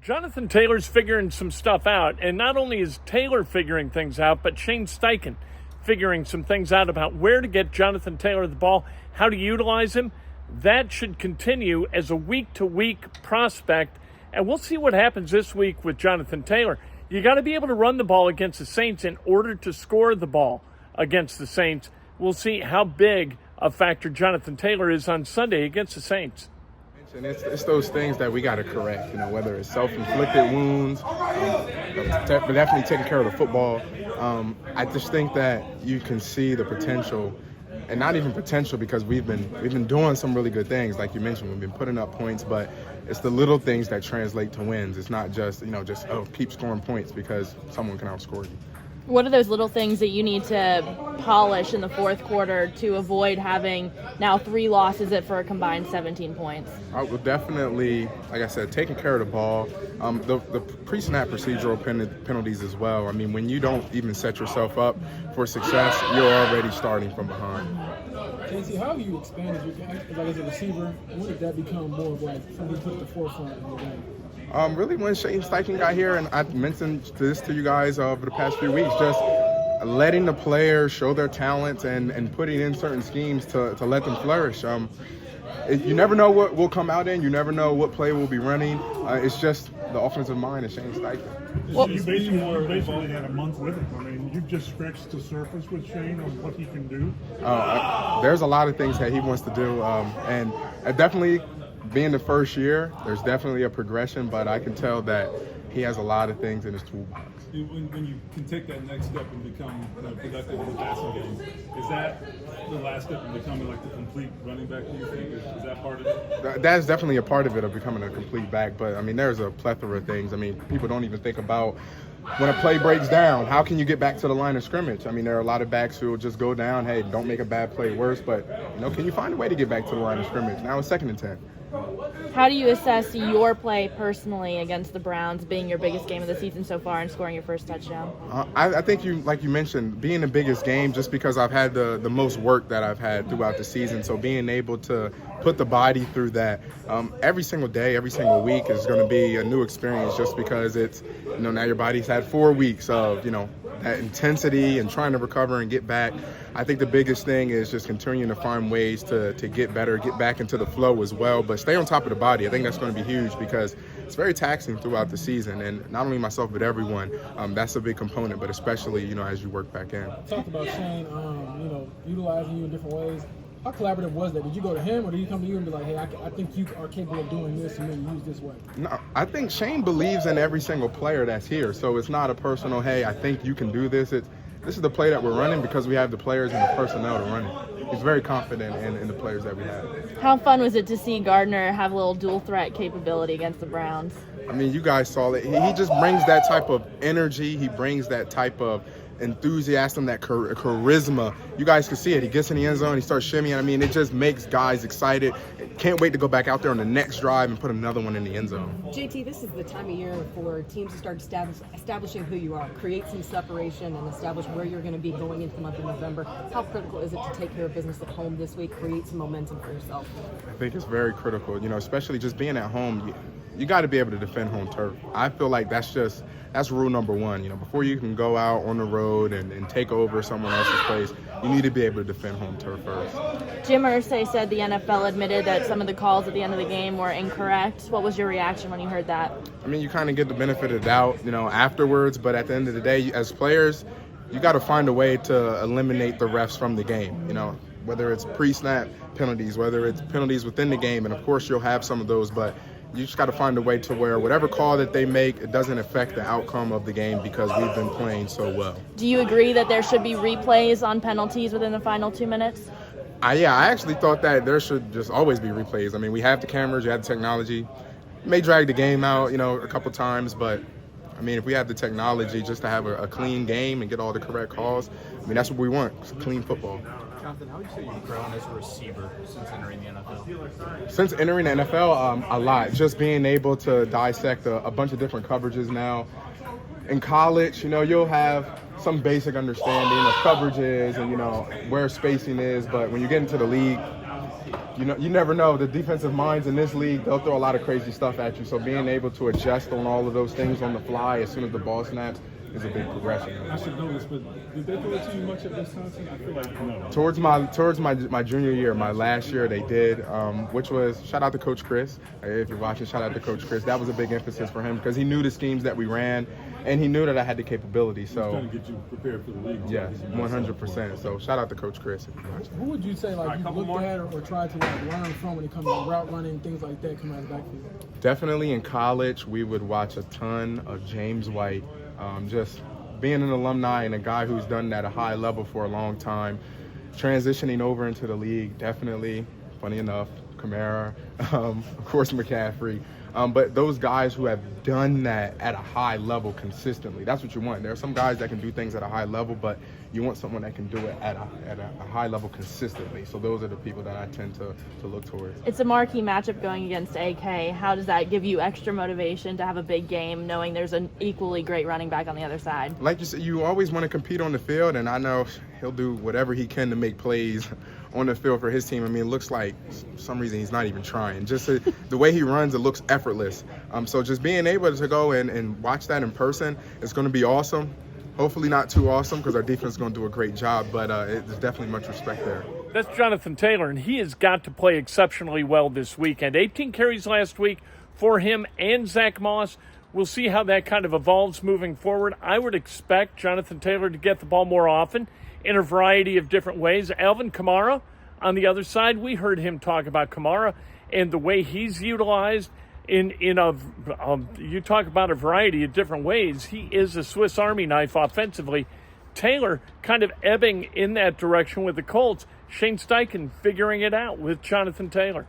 Jonathan Taylor's figuring some stuff out, and not only is Taylor figuring things out, but Shane Steichen figuring some things out about where to get Jonathan Taylor the ball, how to utilize him. That should continue as a week-to-week prospect, and we'll see what happens this week with Jonathan Taylor. You got to be able to run the ball against the Saints in order to score the ball against the Saints. We'll see how big a factor Jonathan Taylor is on Sunday against the Saints. And it's those things that we got to correct, whether it's self-inflicted wounds, but definitely taking care of the football. I just think that you can see the potential, and not even potential, because we've been doing some really good things. Like you mentioned, we've been putting up points, but it's the little things that translate to wins. It's not just, keep scoring points because someone can outscore you. What are those little things that you need to polish in the fourth quarter to avoid having now 3 losses for a combined 17 points? I will definitely, like I said, taking care of the ball. The pre-snap procedural penalties as well. I mean, when you don't even set yourself up for success, you're already starting from behind. JT, how have you expanded your game as a receiver? When did that become more of like something you put at the forefront of your game? Really when Shane Steichen got here, and I mentioned this to you guys over the past few weeks, just letting the players show their talents and putting in certain schemes to let them flourish. You never know what will come out in. You never know what play we'll be running. It's just the offensive mind of Shane Steichen. Well, you basically had a month with him. I mean, you've just scratched the surface with Shane on what he can do. There's a lot of things that he wants to do, and definitely being the first year, there's definitely a progression, but I can tell that he has a lot of things in his toolbox. When you can take that next step and become productive in the passing game, is that the last step in becoming like the complete running back, do you think? Is that part of it? That's definitely a part of it, of becoming a complete back, but I mean, there's a plethora of things. I mean, people don't even think about when a play breaks down, how can you get back to the line of scrimmage? I mean, there are a lot of backs who will just go down, hey, don't make a bad play worse, but can you find a way to get back to the line of scrimmage? Now it's 2nd and 10. How do you assess your play personally against the Browns, being your biggest game of the season so far and scoring your first touchdown? I think like you mentioned, being the biggest game just because I've had the most work that I've had throughout the season. So being able to put the body through that every single day, every single week is going to be a new experience just because it's, now your body's had 4 weeks of, that intensity and trying to recover and get back. I think the biggest thing is just continuing to find ways to get better, get back into the flow as well, but stay on top of the body. I think that's going to be huge because it's very taxing throughout the season, and not only myself but everyone. That's a big component, but especially as you work back in. Talk about Shane, utilizing you in different ways. How collaborative was that? Did you go to him, or did he come to you and be like, hey, I think you are capable of doing this and maybe use this way? No, I think Shane believes in every single player that's here. So it's not a personal, hey, I think you can do this. This is the play that we're running because we have the players and the personnel to run it. He's very confident in the players that we have. How fun was it to see Gardner have a little dual threat capability against the Browns? I mean, you guys saw it. He just brings that type of energy. He brings that type of enthusiasm, that charisma. You guys can see it. He gets in the end zone, he starts shimmying. I mean, it just makes guys excited. Can't wait to go back out there on the next drive and put another one in the end zone. JT, this is the time of year for teams to start establishing who you are, create some separation, and establish where you're going to be going into the month of November. How critical is it to take care of business at home this week, create some momentum for yourself? I think it's very critical, especially just being at home. You got to be able to defend home turf. I feel like that's rule number one. Before you can go out on the road and take over someone else's place, you need to be able to defend home turf first. Jim Irsay said the NFL admitted that some of the calls at the end of the game were incorrect. What was your reaction when you heard that? I mean, you kind of get the benefit of the doubt, afterwards, but at the end of the day, as players, you got to find a way to eliminate the refs from the game, whether it's pre-snap penalties, whether it's penalties within the game, and of course you'll have some of those, but you just got to find a way to where whatever call that they make, it doesn't affect the outcome of the game because we've been playing so well. Do you agree that there should be replays on penalties within the final 2 minutes? I actually thought that there should just always be replays. I mean, we have the cameras, you have the technology. It may drag the game out, a couple times, but I mean, if we have the technology just to have a clean game and get all the correct calls, I mean, that's what we want. It's clean football. Jonathan, how would you say you've grown as a receiver since entering the NFL? Since entering the NFL, a lot. Just being able to dissect a bunch of different coverages now. In college, you'll have some basic understanding of coverages and, where spacing is. But when you get into the league, you never know. The defensive minds in this league, they'll throw a lot of crazy stuff at you. So being able to adjust on all of those things on the fly as soon as the ball snaps is a big progression. I should know this, but did they throw it to you much at Wisconsin? I feel like no. Towards my junior year, my last year, they did, which was, shout out to Coach Chris. If you're watching, shout out to Coach Chris. That was a big emphasis for him because he knew the schemes that we ran, and he knew that I had the capability. So trying to get you prepared for the league. Yeah, 100%. So shout out to Coach Chris if you're watching. Who would you say like you looked at or tried to like learn from when it comes to route running, things like that coming out of the backfield? Definitely in college, we would watch a ton of James White. Just being an alumni and a guy who's done that at a high level for a long time, transitioning over into the league, definitely, funny enough, Kamara, of course McCaffrey, but those guys who have done that at a high level consistently, that's what you want. There are some guys that can do things at a high level, but you want someone that can do it at a high level consistently. So those are the people that I tend to look towards. It's a marquee matchup going against AK. How does that give you extra motivation to have a big game, knowing there's an equally great running back on the other side? Like you said, you always want to compete on the field, and I know he'll do whatever he can to make plays on the field for his team. I mean, it looks like for some reason he's not even trying. Just the way he runs, it looks effortless. So just being able to go and watch that in person is going to be awesome. Hopefully not too awesome because our defense is going to do a great job, but there's definitely much respect there. That's Jonathan Taylor, and he has got to play exceptionally well this weekend. 18 carries last week for him and Zach Moss. We'll see how that kind of evolves moving forward. I would expect Jonathan Taylor to get the ball more often in a variety of different ways. Alvin Kamara on the other side, we heard him talk about Kamara and the way he's utilized you talk about a variety of different ways. He is a Swiss Army knife offensively. Taylor kind of ebbing in that direction with the Colts. Shane Steichen figuring it out with Jonathan Taylor.